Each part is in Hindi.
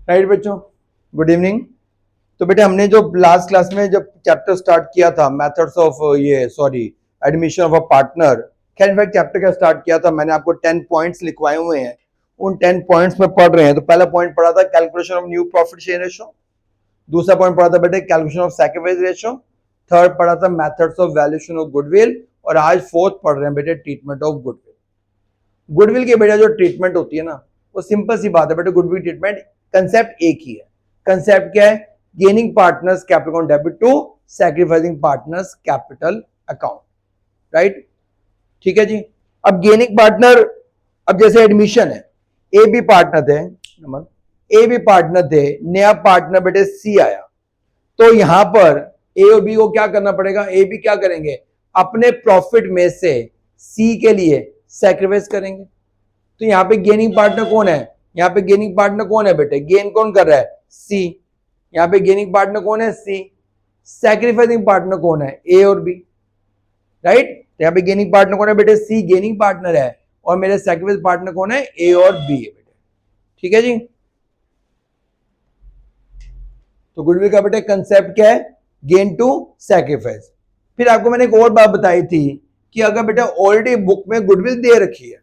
राइट बच्चों, गुड इवनिंग। तो बेटे हमने जो लास्ट क्लास में जब चैप्टर स्टार्ट किया था methods of admission of a partner, खैर इनफैक्ट चैप्टर का स्टार्ट किया था, मैंने आपको 10 पॉइंट्स लिखवाए हुए हैं, उन 10 पॉइंट्स में पढ़ रहे हैं। तो पहला पॉइंट पढ़ा था calculation of new profit share ratio, दूसरा पॉइंट पढ़ा था बेटे calculation of sacrifice ratio, third पढ़ा था methods of valuation of goodwill, और आज फोर्थ पढ़ रहे हैं बेटे ट्रीटमेंट ऑफ गुडविल। गुडविल की बेटा जो ट्रीटमेंट होती है ना, वो सिंपल सी बात है बेटे, गुडविल ट्रीटमेंट कंसेप्ट एक ही है। कंसेप्ट क्या है? Gaining partners capital on debit to sacrificing partners capital account, right? ठीक है जी। अब गेनिंग पार्टनर, अब जैसे एडमिशन है, ए बी पार्टनर थे, ए बी पार्टनर थे, नया पार्टनर बेटे सी आया, तो यहां पर ए और बी को क्या करना पड़ेगा? ए बी क्या करेंगे? अपने प्रॉफिट में से सी के लिए सैक्रिफाइस करेंगे। तो यहां पे गेनिंग पार्टनर कौन है? यहां पे गेनिंग पार्टनर कौन है बेटे? गेन कौन कर रहा है? सी। यहां पे गेनिंग पार्टनर कौन है? सी। सैक्रिफाइसिंग पार्टनर कौन है? ए और बी, राइट? तो यहां पे गेनिंग पार्टनर कौन है बेटे? सी गेनिंग पार्टनर है, और मेरे सैक्रिफाइस पार्टनर कौन है? ए और बी है बेटे। ठीक है जी। तो गुडविल का बेटे कंसेप्ट क्या है? Gain to sacrifice. फिर आपको मैंने एक और बात बताई थी कि अगर बेटा ऑलरेडी बुक में गुडविल दे रखी है,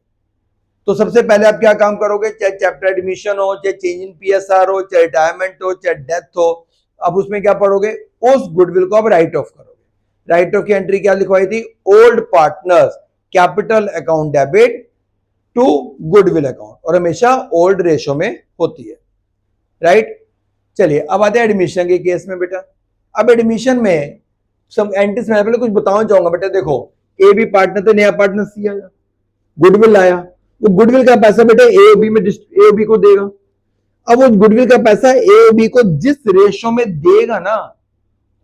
तो सबसे पहले आप क्या काम करोगे? चाहे चैप्टर एडमिशन हो, चाहे चेंज इन पीएसआर हो, चाहे रिटायरमेंट हो, चाहे डेथ हो, अब उसमें क्या पढ़ोगे? उस गुडविल को आप राइट ऑफ करोगे। राइट ऑफ की एंट्री क्या लिखवाई थी? Old partners capital account debit to goodwill account, और हमेशा ओल्ड रेशो में होती है, राइट? चलिए अब आते हैं एडमिशन के केस में बेटा। अब एडमिशन में सब एंट्रीज में पहले कुछ बताना चाहूंगा बेटा। देखो, ए बी पार्टनर थे, नया पार्टनर सी आया, गुडविल आया, वो गुडविल का पैसा बेटा ए बी में ए बी को देगा। अब वो गुडविल का पैसा ए बी को जिस रेशो में देगा ना,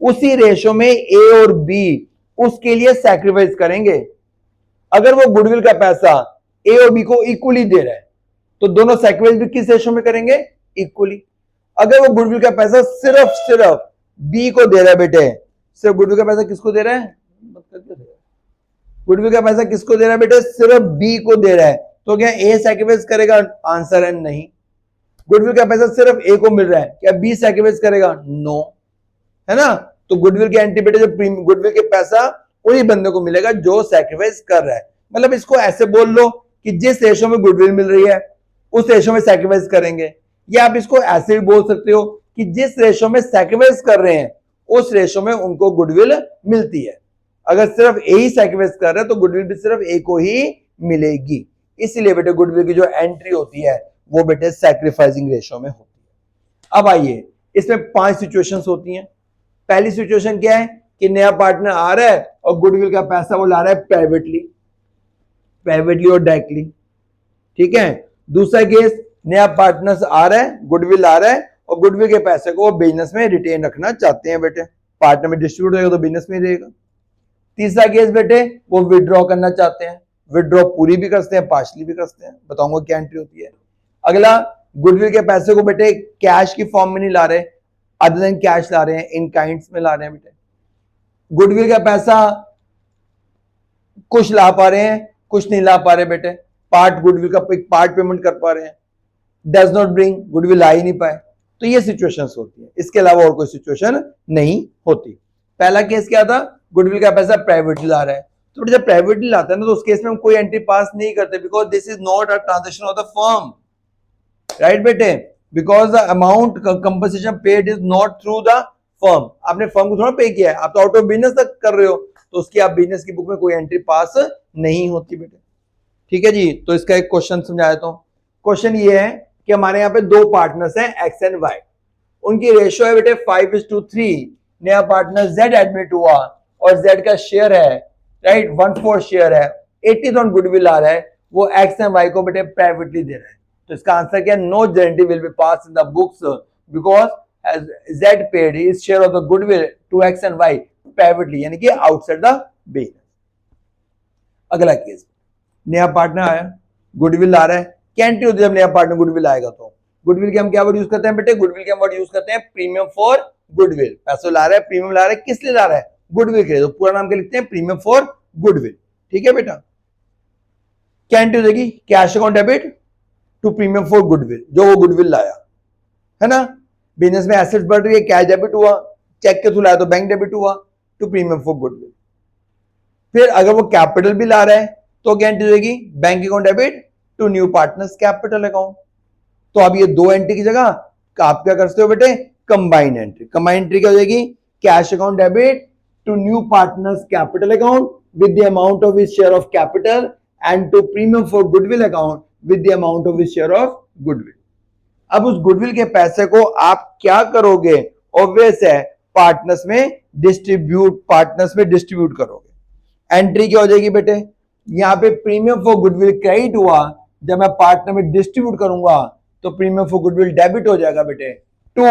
उसी रेशो में ए और बी उसके लिए सैक्रिफाइस करेंगे। अगर वो गुडविल का पैसा ए और बी को इक्वली दे रहा है, तो दोनों सैक्रिफाइस भी किस रेशो में करेंगे? इक्वली। अगर वो गुडविल का पैसा सिर्फ बी को दे रहा है बेटे, सिर्फ गुडविल का पैसा किसको दे रहा है? गुडविल का पैसा किसको दे रहा है बेटे? सिर्फ बी को दे रहा है, तो क्या ए सैक्रिफाइस करेगा? आंसर है नहीं। गुडविल का पैसा सिर्फ ए को मिल रहा है, क्या बी सैक्रिफाइस करेगा? नो, है ना? तो गुडविल की एंट्री बेटे, जो गुडविल के पैसा उन्हीं बंदे को मिलेगा जो सैक्रिफाइस कर रहा है। मतलब इसको ऐसे बोल लो कि जिस रेशो में गुडविल मिल रही है उस रेशो में सैक्रिफाइस करेंगे, या आप इसको ऐसे भी बोल सकते हो कि जिस रेशो में सैक्रिफाइस कर रहे हैं उस रेशो में उनको गुडविल मिलती है। अगर सिर्फ ए ही सैक्रिफाइस कर रहे हैं तो गुडविल भी सिर्फ ए को ही मिलेगी। इसीलिए बेटे गुडविल की जो एंट्री होती है वो बेटे सैक्रिफाइसिंग रेशो में होती है। अब आइए, इसमें 5 सिचुएशंस होती हैं। पहली सिचुएशन क्या है कि नया पार्टनर आ रहा है और गुडविल का पैसा वो ला रहा है प्राइवेटली और डायरेक्टली। ठीक है। दूसरा केस, नया पार्टनर आ रहा है, गुडविल आ रहा है, और गुडविल के पैसे को वो बिजनेस में रिटेन रखना चाहते हैं बेटे, पार्टनर में डिस्ट्रीब्यूट होगा तो बिजनेस में रहेगा। तीसरा केस बेटे, वो विड्रॉ करना चाहते हैं, विड्रॉ पूरी भी करते हैं, पार्शली भी करते हैं, बताऊंगा क्या एंट्री होती है। अगला, गुडविल के पैसे को बेटे कैश की फॉर्म में नहीं ला रहे, अदर देन कैश ला रहे हैं, इन काइंड्स में ला रहे हैं बेटे। गुडविल का पैसा कुछ ला पा रहे हैं, कुछ नहीं ला पा रहे बेटे, पार्ट गुडविल का एक पार्ट पेमेंट कर पा रहे हैं, डज नॉट ब्रिंग, गुडविल ला ही नहीं पाए। तो ये सिचुएशंस होती है, इसके अलावा और कोई सिचुएशन नहीं होती। पहला केस क्या था? गुडविल का पैसा प्राइवेटली ला रहा है, तो जब प्राइवेटली लाता है ना तो उस केस में हम कोई एंट्री पास नहीं करते, because this is not a transaction of the firm, right बेटे? Because the amount compensation paid is not through the firm. आपने फर्म को थोड़ा पे किया है, आप तो आउट ऑफ बिजनेस तक कर रहे हो, तो उसकी आप बिजनेस की बुक में कोई एंट्री पास नहीं होती बेटे। ठीक है जी। तो इसका एक क्वेश्चन समझा देता हूं। क्वेश्चन ये है कि हमारे यहाँ पे दो पार्टनर्स हैं एक्स एंड वाई, उनकी रेशियो है बेटे 5:3। नया पार्टनर जेड एडमिट हुआ और जेड का शेयर है, राइट, 1/4 शेयर है, 80,000 गुडविल आ रहा है, वो एक्स एंड वाई को बेटे प्राइवेटली दे रहा है। तो इसका आंसर क्या है? No guarantee will be pass in the books because Z paid his share of the goodwill to X and Y privately, यानी कि आउटसाइड द बिजनेस। अगला केस, नया पार्टनर आया, गुडविल आ रहा है, क्या एंट्री होती है जब नया पार्टनर गुडविल आएगा? तो गुडविल के हम क्या वर्ड यूज करते हैं बेटे? गुडविल के हम वर्ड यूज करते हैं प्रीमियम फॉर गुडविल। पैसा ला रहा है, प्रीमियम ला रहा है, किस लिए ला रहा है? गुडविल के लिए, तो पूरा नाम क्या लिखते हैं? Premium for goodwill. ठीक है बेटा। क्या एंट्री हो जाएगी? Cash account debit to premium for goodwill, जो वो गुडविल लाया, है ना। बिजनेस में एसेट्स बढ़ रही है, कैश डेबिट हुआ, चेक के थ्रू लाया तो बैंक डेबिट हुआ टू प्रीमियम फॉर गुडविल। फिर अगर वो कैपिटल भी ला रहा है तो क्या एंट्री होगी, bank account debit to new partners capital account. तो अब ये दो एंट्री की जगह आप क्या करते हो बेटे, कंबाइंड एंट्री। कंबाइंड एंट्री क्या हो जाएगी, cash account debit to new partners capital account with the amount of his share of capital and to premium for goodwill account with the amount of his share of goodwill. अब उस गुडविल के पैसे को आप क्या करोगे, ऑब्वियस है पार्टनर्स में डिस्ट्रीब्यूट करोगे। एंट्री क्या हो जाएगी बेटे, यहां पे प्रीमियम फॉर गुडविल क्रेडिट हुआ, जब मैं पार्टनर में डिस्ट्रीब्यूट करूंगा तो प्रीमियम फॉर गुडविल डेबिट हो जाएगा बेटे टू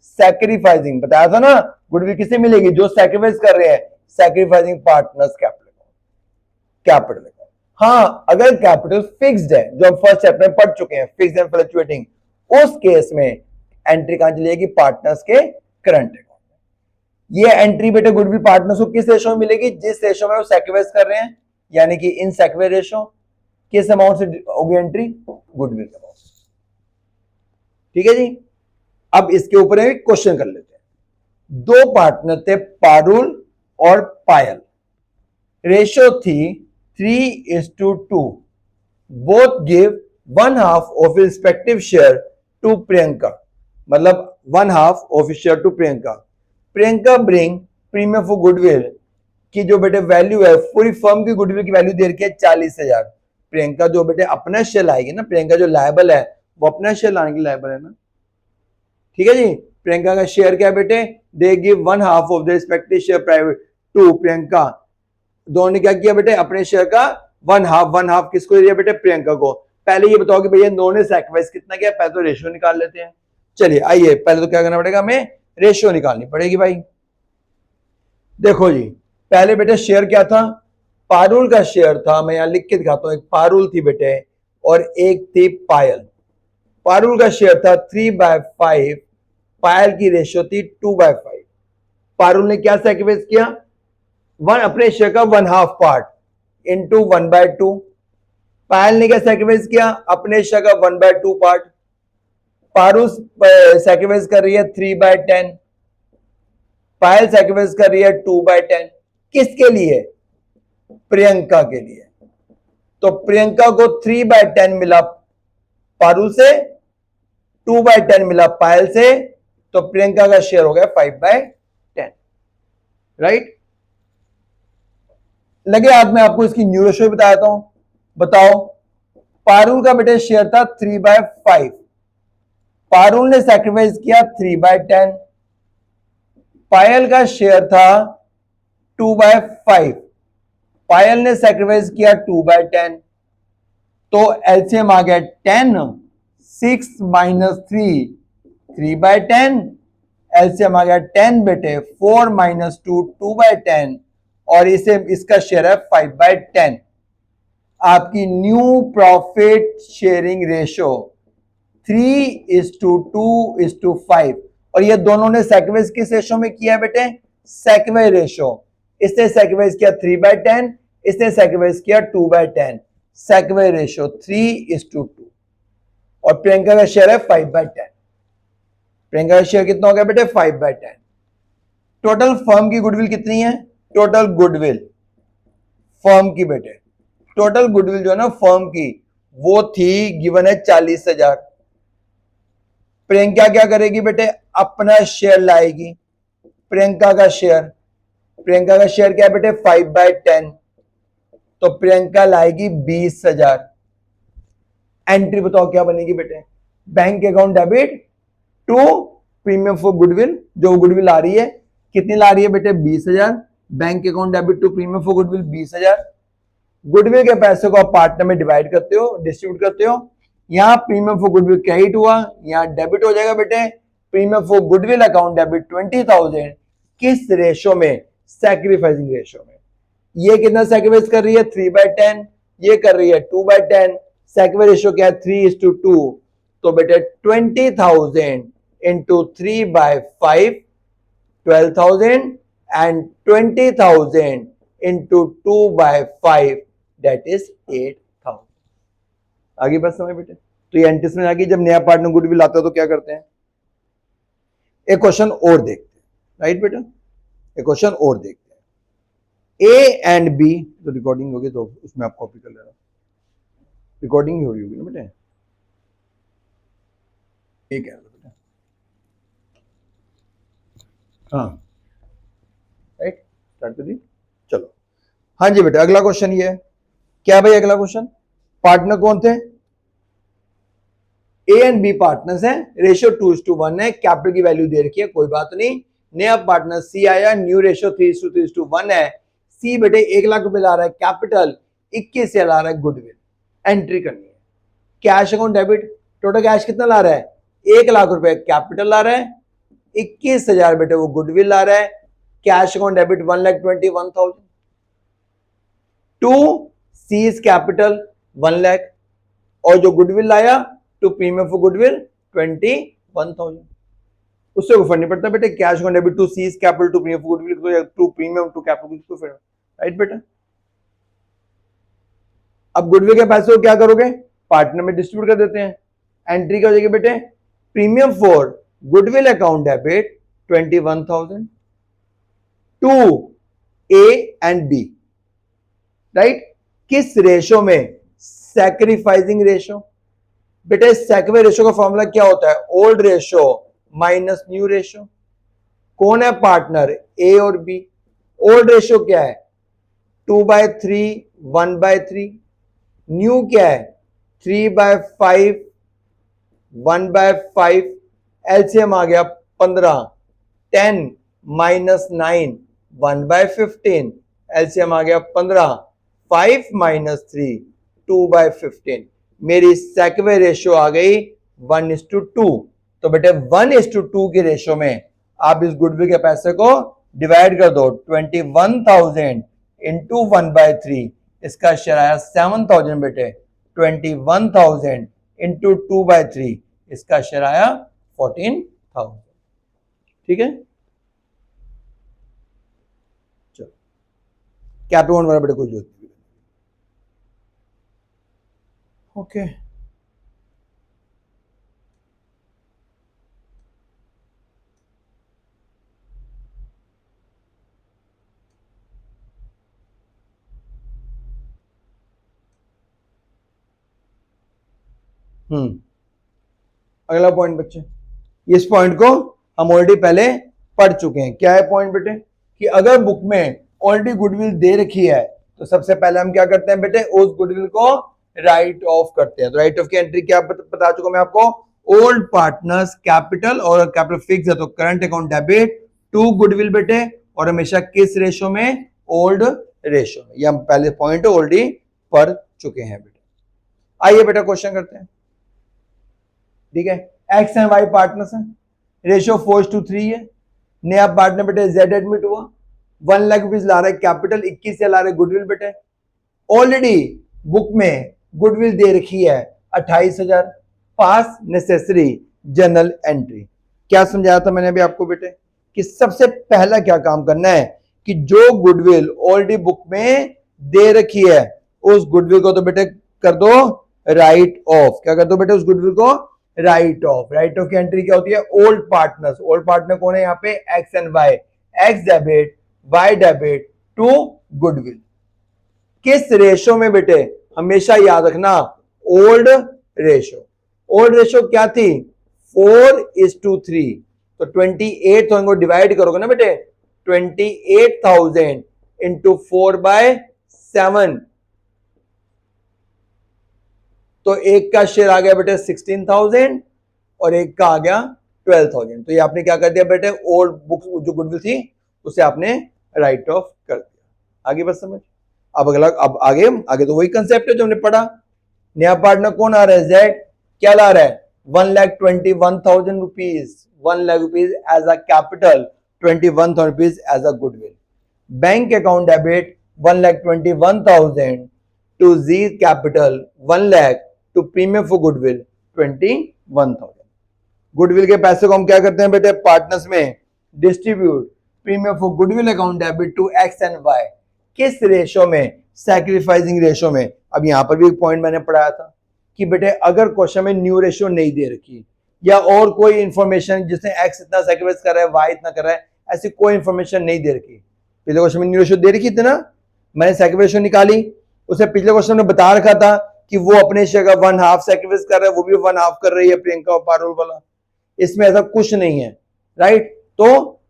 सैक्रिफाइसिंग। बताया था ना गुडविल किसे मिलेगी, जो सैक्रिफाइस कर रहे हैं, सैक्रिफाइसिंग पार्टनर्स कैपिटल। हाँ, अगर कैपिटल फिक्स्ड है, जो हम फर्स्ट चैप्टर में पढ़ चुके हैं, फिक्स्ड एंड फ्लक्चुएटिंग, उस केस में एंट्री कहां चली जाएगी, पार्टनर्स के करंट अकाउंट में। ये एंट्री बेटे गुडविल पार्टनर्स को किस रेशो में मिलेगी, जिस रेशो में वो सैक्रिफाइस कर रहे हैं, यानी कि इन सैक्रिफाइस रेशो। किस अमाउंट से होगी एंट्री, गुडविल के अमाउंट। ठीक है जी। अब इसके ऊपर एक क्वेश्चन कर लेते हैं। दो पार्टनर थे, पारुल और पायल, रेशो थी 3:2। Both give 1/2 of respective share to Priyanka, मतलब 1/2 of share to Priyanka. Priyanka bring premium for goodwill की जो बेटे वैल्यू है, पूरी फर्म की गुडविल की वैल्यू दे रखी है 40,000। प्रियंका जो बेटे अपना शेयर लाएगी ना, प्रियंका जो लायबल है वो अपना शेयर लाने की लायबल है ना। ठीक है जी। प्रियंका का शेयर क्या है बेटे, they give 1/2 of the respective share private to Priyanka. दोनों ने क्या किया बेटे, अपने शेयर का 1/2 किसको दिया बेटे, प्रियंका को। पहले ये बताओ कि भैया दोनों ने सैक्रिफाइस कितना किया, पहले तो रेशियो निकाल लेते हैं। चलिए आइए, पहले तो क्या करना पड़ेगा, हमें रेशियो निकालनी पड़ेगी भाई। देखो जी, पहले बेटे शेयर क्या था, पारुल का शेयर था, मैं यहां लिख के दिखाता हूं। एक पारुल थी बेटे और एक थी पायल। पारुल का शेयर था 3/5, पायल की रेशियो थी 2/5। पारुल ने क्या सैक्रिफाइस किया, अपने शेयर का 1/2 पार्ट इंटू 1/2। पायल ने क्या सैक्रिफाइस किया, अपने शेयर का 1/2 पार्ट। पारुल सैक्रिफाइस कर रही है 3/10, पायल सैक्रिफाइस कर रही है 2/10। किसके लिए, प्रियंका के लिए। तो प्रियंका को 3/10 मिला पारुल से, 2/10 मिला पायल से, तो प्रियंका का शेयर हो गया 5/10। राइट। लगे हाथ में आपको इसकी न्यू रेशियो बताता हूं। बताओ, पारुल का बेटे शेयर था 3/5, पारुल ने सैक्रिफाइस किया 3/10। पायल का शेयर था 2/5, पायल ने सैक्रिफाइस किया 2/10। तो एलसीएम आ गया 10, 6 - 3, 3/10। एलसीएम आ गया 10 बेटे, 4 - 2, 2/10, और इसे इसका शेयर है 5/10। आपकी न्यू प्रॉफिट शेयरिंग रेशो 3:2:5। और ये दोनों ने सैक्रिफाइस किस रेशो में किया है बेटे, सैक्रिफाइस रेशो। इसने सैक्रिफाइस किया 3/10, इसने सैक्रिफाइस किया 2/10। Sacrifice ratio 3:2। और प्रियंका का शेयर है 5/10। प्रियंका का शेयर कितना हो गया बेटे, 5/10। टोटल फर्म की गुडविल कितनी है, टोटल गुडविल फर्म की बेटे, टोटल गुडविल जो है ना फर्म की, वो थी गिवन है 40,000। प्रियंका क्या करेगी बेटे, अपना शेयर लाएगी। प्रियंका का शेयर क्या है बेटे, 5/10। तो प्रियंका लाएगी 20,000। एंट्री बताओ क्या बनेगी बेटे, bank account debit to premium for goodwill, जो गुडविल आ रही है, कितनी ला रही है बेटे, 20,000। Bank account debit to premium for goodwill 20,000। Goodwill के पैसे को आप पार्टनर में डिवाइड करते हो, डिस्ट्रीब्यूट करते हो। यहां प्रीमियम फॉर गुडविल क्रेडिट हुआ, यहां डेबिट हो जाएगा बेटे। Premium for goodwill account debit 20,000। किस रेशो में, सैक्रिफाइसिंग रेशो में। ये कितना सैक्रिफाइस कर रही है, 3/10, ये कर रही है 2/10। सैक्रिफाइस रेशो क्या है, 3:2। तो बेटे 20,000 into 3/5, 12,000, and 20,000 into 2/5, that is 8,000। आगे बस समय बेटे। तो ये एंटिस में आगे जब नया पार्टनर गुडविल आता है तो क्या करते हैं, एक क्वेश्चन और देखते हैं, राइट बेटा, एक क्वेश्चन और देखते हैं। ए एंड बी, तो रिकॉर्डिंग होगी तो उसमें आप कॉपी कर लेना, रिकॉर्डिंग ही हो रही होगी ना बेटा, एक है बेटा, हाँ राइट, स्टार्ट कर दी, चलो। हाँ जी बेटा, अगला क्वेश्चन ये है, क्या भाई अगला क्वेश्चन, पार्टनर कौन थे, ए एंड बी पार्टनर्स हैं, रेशियो 2:1 है, कैपिटल की वैल्यू दे रखी है, कोई बात नहीं। नया पार्टनर सी आया, न्यू रेशियो 3:1 है। सी बेटे 1 लाख रुपए ला रहा है कैपिटल, 21 से ला रहा है गुडविल, एंट्री करनी है। Cash account debit, total cash कितना ला रहा है, 1 लाख रुपए कैपिटल ला रहा है, 21,000 बेटे वो गुडविल ला रहा है। Cash account debit 1,21,000 to C's capital 1 lakh, और जो गुडविल लाया टू प्रीमियम फॉर गुडविल 21,000, उससे कोई फर्क नहीं पड़ता बेटे, cash account debit to C's capital to premium for goodwill, to premium to capital, right बेटा। अब गुडविल के पैसे को क्या करोगे, पार्टनर में डिस्ट्रीब्यूट कर देते हैं। एंट्री क्या हो जाएगी बेटे, premium for goodwill account debit 21,000 to A and B, right. किस रेशो में, सैक्रिफाइसिंग रेशो। बेटे सेकवे रेशो का फॉर्मूला क्या होता है, old ratio minus new ratio. कौन है पार्टनर, ए और बी। ओल्ड रेशो क्या है, 2/3 1/3, न्यू क्या है 3/5 1/5, एलसीएम आ गया 15, 10 माइनस 9 1/15, एलसीएम आ गया 15, 5 माइनस 3 2/15, मेरी सेकवे रेशियो आ गई 1:2। तो बेटे 1:2 के रेशियो में आप इस गुडविल के पैसे को डिवाइड कर दो, 21,000 इंटू 1/3, इसका शेयर आया 7,000 बेटे, 21,000 इंटू 2/3, इसका शेयर आया 14,000, ठीक है। चलो कैपिटल वाला बेटे कोई जरूरत नहीं, ओके। अगला पॉइंट बच्चे, इस पॉइंट को हम ऑलरेडी पहले पढ़ चुके हैं। क्या है पॉइंट बेटे, कि अगर बुक में ऑलरेडी गुडविल दे रखी है तो सबसे पहले हम क्या करते हैं बेटे, उस गुडविल को राइट ऑफ करते हैं। तो राइट ऑफ की एंट्री क्या बता चुका मैं आपको, ओल्ड पार्टनर्स कैपिटल, और कैपिटल फिक्स है तो current account debit to goodwill बेटे, और हमेशा किस रेशो में, ओल्ड रेशो में। ये हम पहले पॉइंट ऑलरेडी पढ़ चुके हैं बेटे। आइए बेटा क्वेश्चन करते हैं, ठीक है। एक्स एंड वाई पार्टनर्स हैं, रेशियो 4:3 है। नया पार्टनर बेटे जेड एडमिट हुआ, 1 लाख रुपीज ला रहा है कैपिटल, 21 से ला रहे गुडविल बेटे। ऑलरेडी बुक में गुडविल दे रखी है 28,000, पास नेसेसरी जनरल एंट्री। क्या समझाया था मैंने अभी आपको बेटे, कि सबसे पहला क्या काम करना है, कि जो गुडविल ऑलरेडी बुक में दे रखी है उस गुडविल को तो बेटे कर दो राइट ऑफ। क्या कर दो बेटे, उस गुडविल को राइट ऑफ। राइट ऑफ की एंट्री क्या होती है, ओल्ड पार्टनर्स। ओल्ड पार्टनर कौन है यहाँ पे, X and Y, X debit Y debit to goodwill. किस रेशो में बेटे, हमेशा याद रखना ओल्ड रेशो। ओल्ड रेशो क्या थी, 4:3, तो 28,000 को डिवाइड करोगे ना बेटे, 28,000 इंटू 4/7, तो एक का शेयर आ गया बेटे 16,000 और एक का आ गया 12,000। तो ये आपने क्या कर दिया बेटे, ओल्ड बुक जो गुडविल थी उसे आपने राइट ऑफ कर दिया। आगे बस समझ। अब अगला, अब आगे तो वही कंसेप्ट है जो हमने पढ़ा। नया पार्टनर कौन आ रहा है, जेड। क्या ला रहा है, 1,21,000 rupees, 1 lakh rupees as a capital, 21,000 rupees as a goodwill. Bank account debit 1,21,000 to G capital, 1 lakh to premium for goodwill 21,000। Goodwill के पैसे को हम क्या करते हैं बेटे, पार्टनर्स में distribute, premium for goodwill account debit to X and Y. किस रेशो में, सैक्रिफाइसिंग रेशो में। अब यहां पर भी एक पॉइंट मैंने पढ़ाया था कि बेटे अगर क्वेश्चन में न्यू रेशियो नहीं दे रखी, या और कोई इंफॉर्मेशन जिसने एक्स इतना सैक्रिफाइस कर रहा है, वाई इतना कर रहा है, ऐसी कोई इंफॉर्मेशन नहीं दे रखी। पिछले क्वेश्चन में न्यू रेशियो दे रखी थी ना, मैंने सैक्रिफाइस निकाली, उसे पिछले क्वेश्चन में बता रखा था कि वो अपने शेयर का 1/2 सैक्रिफाइस कर रहा है, वो भी 1/2 कर रही है प्रियंका और पारुल वाला। इसमें ऐसा कुछ नहीं है, राइट। तो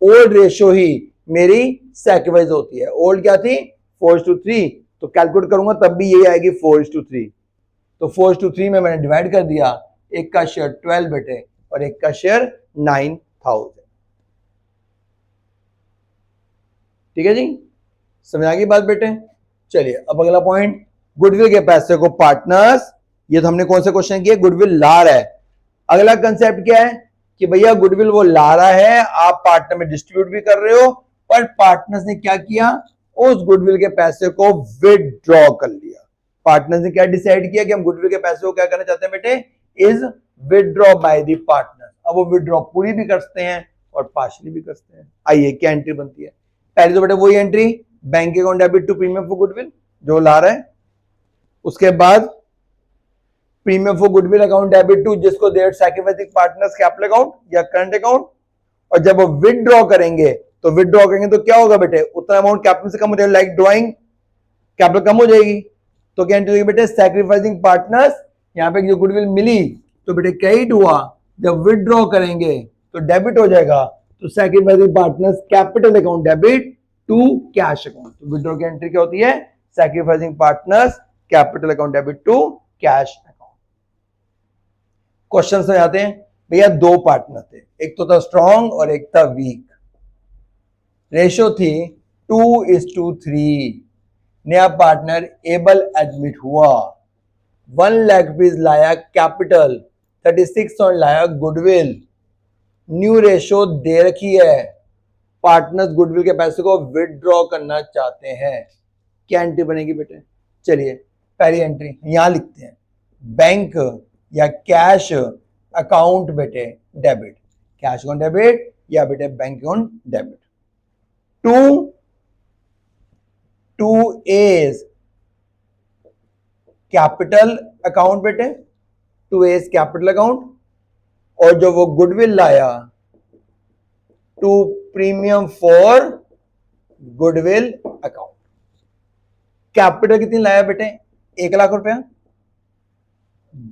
ओल्ड रेशियो ही मेरी सैक्रिफाइस होती है। ओल्ड क्या थी? 4:3, तो कैलकुलेट करूंगा तब भी यही आएगी 4:3। तो 4:3 में मैंने डिवाइड कर दिया, एक का शेयर 12 बेटे और एक का शेयर 9000। ठीक है जी, समझ आ गई बात बेटे। चलिए अब अगला पॉइंट, गुडविल के पैसे को पार्टनर्स, ये तो हमने कौन से क्वेश्चन किए, गुडविल ला रहा है। अगला कंसेप्ट क्या है कि भैया गुडविल वो ला रहा है, आप पार्टनर में डिस्ट्रीब्यूट भी कर रहे हो, पर पार्टनर्स ने क्या किया, उस गुडविल के पैसे को विदड्रॉ कर लिया। पार्टनर्स ने क्या डिसाइड किया कि हम गुडविल के पैसे को क्या करना चाहते हैं बेटे, is withdraw by the partner. अब वो विदड्रॉ पूरी भी करते हैं और पार्शियली भी करते हैं। आइए क्या एंट्री बनती है, पहले तो बेटे वही entry, bank account debit to premium for goodwill जो ला रहा है, उसके बाद premium for goodwill account debit to जिसको their sacrificing partners capital account या करंट अकाउंट। और जब वो विदड्रॉ करेंगे तो विदड्रॉ करेंगे तो क्या होगा बेटे, उतना अमाउंट कैपिटल से कम हो जाएगा, लाइक ड्रॉइंग कैपिटल कम हो जाएगी, तो क्या एंट्री होगी बेटे, सैक्रिफाइसिंग पार्टनर्स। यहां पे जो गुडविल मिली तो बेटे क्रेडिट हुआ, जब विदड्रॉ करेंगे तो डेबिट हो जाएगा, तो sacrificing partners capital account debit to cash account. तो विदड्रॉ की एंट्री क्या होती है, sacrificing partners capital account debit to cash account. Question में आते हैं, भैया दो पार्टनर थे, एक तो था स्ट्रॉन्ग और एक था वीक, रेशियो थी 2:3। नया पार्टनर एबल एडमिट हुआ, 1 लाख रुपीज लाया कैपिटल, 36 लाया गुडविल, न्यू रेशियो दे रखी है, पार्टनर्स गुडविल के पैसे को विदड्रॉ करना चाहते हैं, क्या एंट्री बनेगी बेटे। चलिए पहली एंट्री यहां लिखते हैं, बैंक या कैश अकाउंट बेटे डेबिट, कैश अकाउंट डेबिट या बेटे bank account debit. To A's capital account बेटे, 2 एज कैपिटल अकाउंट, और जो वो गुडविल लाया to premium for goodwill account. Capital कितनी लाया बेटे, 1 लाख रुपया,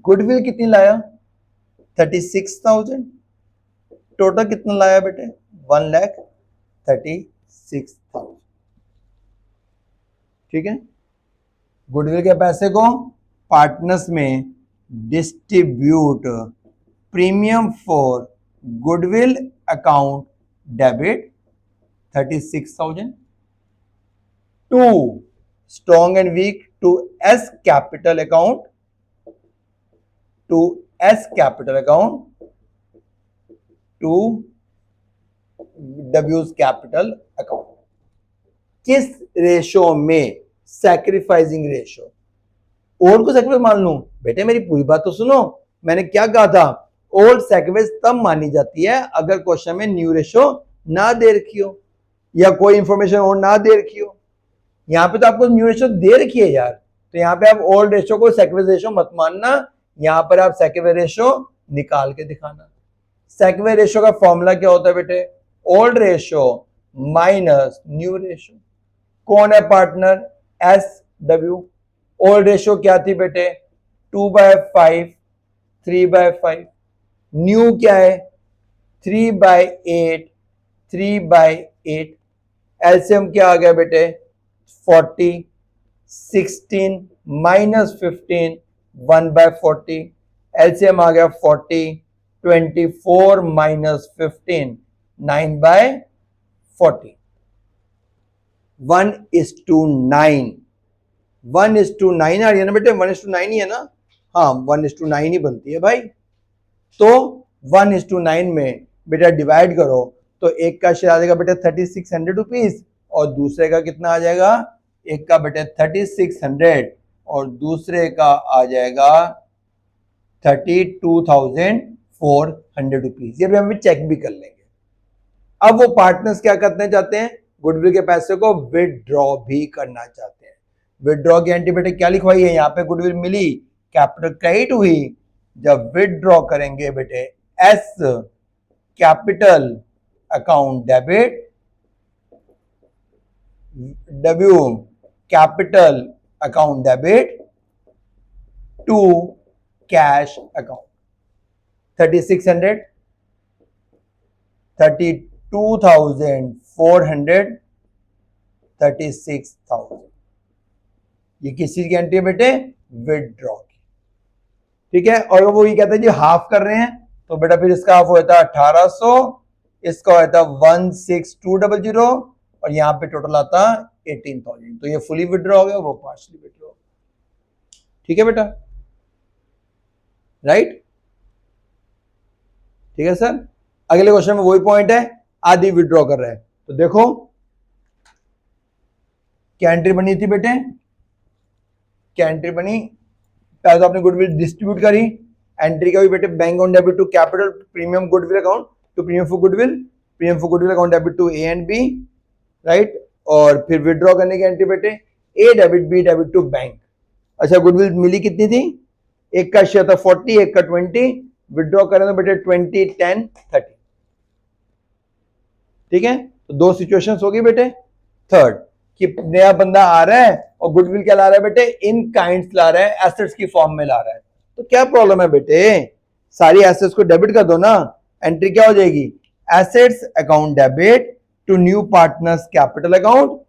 गुडविल कितनी लाया 36,000, टोटल कितना लाया बेटे 1,36,000। ठीक है, गुडविल के पैसे को पार्टनर्स में distribute, premium for goodwill account debit 36,000 to strong and weak to S capital account, to S capital account to W's capital account। किस रेशो में, सैक्रिफाइसिंग रेशो। ओल्ड को सैक्रिफाइस मान लूं बेटे, मेरी पूरी बात तो सुनो, मैंने क्या कहा था, ओल्ड सैक्रिफाइस तब मानी जाती है अगर क्वेश्चन में न्यू रेशो ना दे रखी हो या कोई इंफॉर्मेशन और ना दे रखी हो। यहां पे तो आपको न्यू रेशो दे रखी है यार, तो यहां पे आप ओल्ड रेशो को सैक्रिफाइस रेशो मत मानना, यहां पर आप सैक्रिफाइस रेशो निकाल के दिखाना। सैक्रिफाइस रेशो का फॉर्मूला क्या होता है बेटे, old ratio minus new ratio. कौन है partner, S W. Old ratio क्या थी बेटे 2/5, 3/5। न्यू क्या है 3/8, 3/8। एलसीएम क्या आ गया बेटे 40, 16 माइनस 15, 1/40। एलसीएम आ गया 40, 24 माइनस 15, 9/40। 1:9, 1:9 आ रही है ना बेटे, 1:9 ही है ना, हाँ 1:9 ही बनती है भाई। तो 1:9 में बेटा डिवाइड करो तो एक का शेयर आ जाएगा बेटा 3600 रुपीज और दूसरे का कितना आ जाएगा, एक का बेटे 3600 और दूसरे का आ जाएगा 32,400 रुपीज। ये भी हम चेक भी कर लेंगे। अब वो पार्टनर्स क्या करना चाहते हैं, गुडविल के पैसे को विदड्रॉ भी करना चाहते हैं। विदड्रॉ की एंट्री बेटे क्या लिखवाई है, यहाँ पे गुडविल मिली, कैपिटल क्रेडिट हुई, जब विदड्रॉ करेंगे बेटे S capital account debit, W capital account debit to cash account, 3600, 32,400, 36,000, ये किस चीज की एंट्री है बेटे? विदड्रॉ की। ठीक है, और वो ये कहता है जी हाफ कर रहे हैं, तो बेटा फिर इसका हाफ होता है 1800, इसका होता है 16200, और यहां पे टोटल आता 18,000। तो ये फुली विदड्रॉ हो गया, वो पार्शली विदड्रॉ। ठीक है बेटा, राइट? ठीक है सर। अगले क्वेश्चन में वही पॉइंट है, आधी विदड्रॉ कर रहे हैं। तो देखो क्या एंट्री बनी थी बेटे, क्या एंट्री बनी? पहले तो आपने गुडविल डिस्ट्रीब्यूट करी, एंट्री का भी बेटे bank on debit to capital premium goodwill account to premium for goodwill, premium for goodwill account debit to A and B, right? और फिर विदड्रॉ करने की एंट्री बेटे A debit B debit to bank. अच्छा, गुडविल मिली कितनी थी? एक का शेयर था 40, एक का 20, विदड्रॉ करें तो बेटे 20, 10, 30। ठीक है, तो दो सिचुएशंस होगी बेटे। थर्ड कि नया बंदा आ रहा है और गुडविल क्या ला रहा है बेटे? इन काइंड्स ला रहा है, एसेट्स की फॉर्म में ला रहा है। तो क्या प्रॉब्लम है बेटे? सारी एसेट्स को डेबिट कर दो ना। एंट्री क्या हो जाएगी? Assets account debit to new partners capital account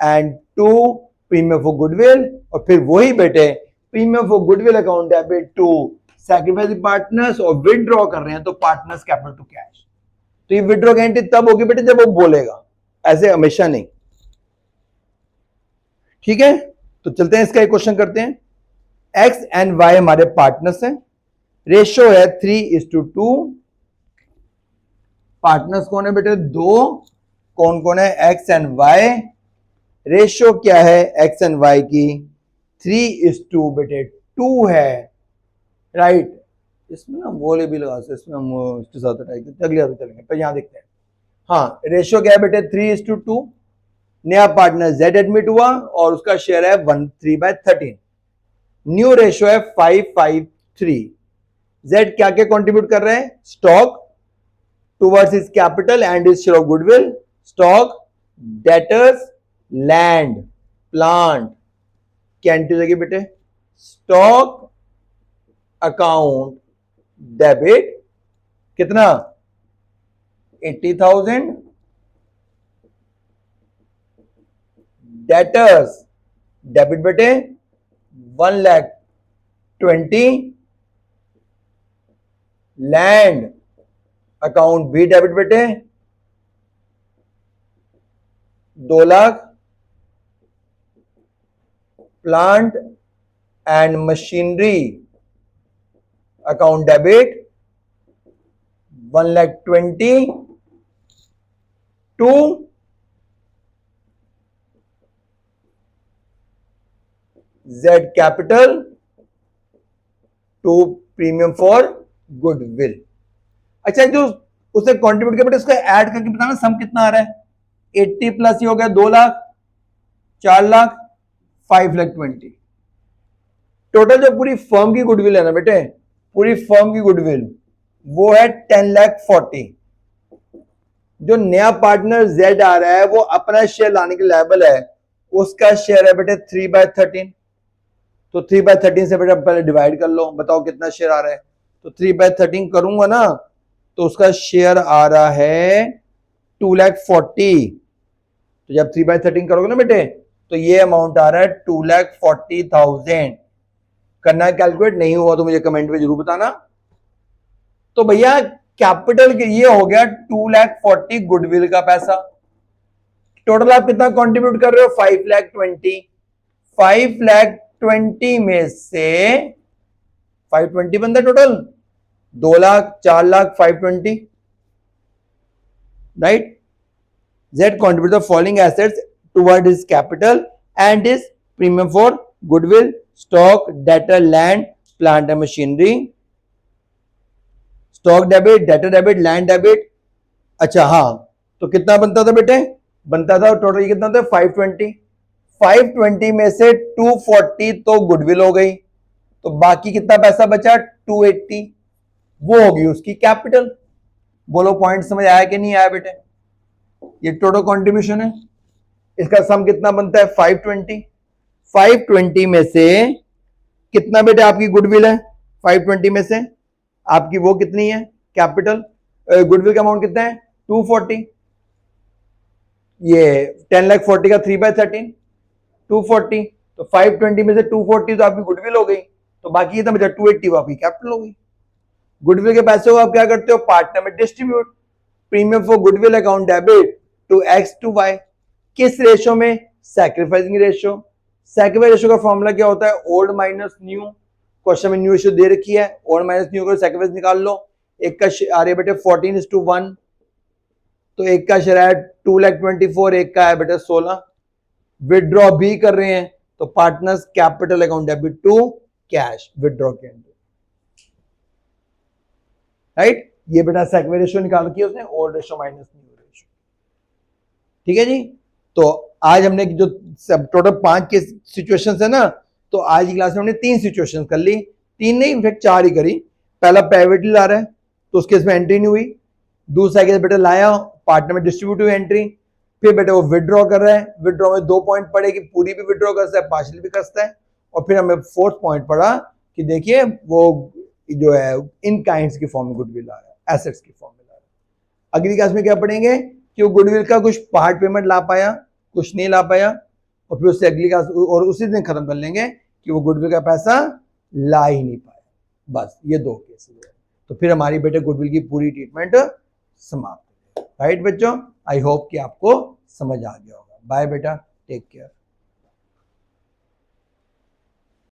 and to premium for goodwill, और फिर वही बेटे premium for goodwill account debit to sacrifice partners, और विदड्रॉ कर रहे हैं तो पार्टनर्स कैपिटल टू कैश। तो ये विदड्रॉ की एंट्री तब होगी बेटे जब वो बोलेगा, ऐसे हमेशा नहीं। ठीक है, तो चलते हैं इसका एक क्वेश्चन करते हैं। एक्स एंड वाई हमारे पार्टनर्स हैं, रेशियो है 3:2। पार्टनर्स कौन है बेटे? दो। कौन कौन है? X and Y. रेशियो क्या है एक्स एंड वाई की? 3:2 बेटे 2 है, राइट? इसमें ना बोले भी लगा सकते, इसमें हम इसके साथ अगले आते चलेंगे, पर यहां देखते हैं। हाँ, रेशियो क्या है बेटे? 3:2। नया पार्टनर जेड एडमिट हुआ और उसका शेयर है 3/13। न्यू रेशियो है 5:3। जेड क्या क्या कंट्रीब्यूट कर रहे हैं? Stock towards his capital and his share of goodwill, stock, debtors, land, plant. क्या एंट्री लगी बेटे? स्टॉक अकाउंट डेबिट कितना? 80,000, डेटर्स डेबिट बेटे 1,20,000, लैंड अकाउंट भी डेबिट बेटे 2,00,000, plant and machinery account debit 1,20,000 to Z capital to premium for goodwill. अच्छा, जो उसने कंट्रीब्यूट किया बेटा उसको ऐड करके बताना सम कितना आ रहा है? 80 प्लस ये हो गया 2,00,000, 4,00,000, 5,20,000। टोटल जो पूरी फर्म की गुडविल है ना बेटे, पूरी फर्म की गुडविल वो है 10,40,000। जो नया पार्टनर जेड आ रहा है वो अपना शेयर लाने के लायबल है, उसका शेयर है बेटे 3/13। तो 3/13 से बेटा पहले डिवाइड कर लो, बताओ कितना शेयर आ रहा है? तो 3/13 करूंगा ना तो उसका शेयर आ रहा है 2,40,000। तो जब 3/13 करोगे ना बेटे तो ये अमाउंट आ रहा है 2,40,000। करना कैलकुलेट, नहीं हुआ तो मुझे कमेंट में जरूर बताना। तो भैया कैपिटल के ये हो गया 2,40,000 गुडविल का पैसा। टोटल आप कितना कंट्रीब्यूट कर रहे हो? 5,20,000। 5,20,000 में से 520 बनता total, 2,00,000, 4,00,000, 520, right? Z contribute the following assets toward his capital and his premium for goodwill, stock, debtor, land, plant and machinery. Stock debit, debtor debit, land debit. अच्छा हाँ, तो कितना बनता था बेटे? बनता था टोटल कितना था? 520। 520 में से 240 तो गुडविल हो गई, तो बाकी कितना पैसा बचा? 280, वो होगी उसकी कैपिटल। बोलो पॉइंट समझ आया कि नहीं आया बेटे? ये टोटल कंट्रीब्यूशन है, इसका सम कितना बनता है 520। 520 में से कितना बेटे आपकी गुडविल है? 520 में से आपकी वो कितनी है कैपिटल? गुडविल का अमाउंट कितना है? 240। ये 10,40,000 का 3/13 240, तो 520 में से 240 तो आपकी गुडविल हो गई, तो बाकी कितना बचा? 280 वो आपकी कैपिटल हो गई। गुडविल के पैसे को आप क्या करते हो? पार्टनर में distribute. Premium for goodwill account debit to X to Y. किस रेशो में? Sacrificing ratio. सैक्रिफाइस रेशो का फॉर्मूला क्या होता है? Old minus new. क्वेश्चन में न्यू रेशो दे रखी है, ओल्ड माइनस न्यू करो, सैक्रिफाइस निकाल लो। एक का आ रही है बेटे 14:1, तो एक का शेयर है 2,24,000, एक का है बेटे 16। विदड्रॉ भी कर रहे हैं तो partners capital account debit to cash withdraw के अंदर, राइट। ये बेटा सैक्रिफाइस रेशो निकाल रखी है उसने, old ratio minus new ratio. ठीक है जी। तो आज हमने जो टोटल 5 के सिचुएशंस है ना, तो आज की क्लास में हमने 3 सिचुएशंस कर ली, 3 नहीं इनफैक्ट 4 ही करी। पहला प्राइवेटली ला रहा है तो उसके इसमें एंट्री नहीं हुई। दूसरा केस बेटा लाया पार्टनर में डिस्ट्रीब्यूट हुई एंट्री। फिर बेटा वो विदड्रॉ कर रहा है, विदड्रॉ में 2 पॉइंट पड़े कि पूरी भी विदड्रॉ कर सकता है, पार्शियल भी कर सकता है। और फिर हमें 4th पॉइंट पड़ा कि देखिए वो जो है इन काइंड्स की फॉर्म में गुडविल आ रहा है, एसेट्स की फॉर्म में ला रहा है। अगली क्लास में क्या पढ़ेंगे कि वो गुडविल का कुछ पार्ट पेमेंट ला पाया, कुछ नहीं ला पाया, और फिर उससे अगली क्लास और उसी दिन खत्म कर लेंगे कि वो गुडविल का पैसा ला ही नहीं पाया। बस ये 2 केसेस है, तो फिर हमारी बेटे गुडविल की पूरी ट्रीटमेंट समाप्त है। राइट बच्चों, आई होप कि आपको समझ आ गया होगा। बाय बेटा, टेक केयर।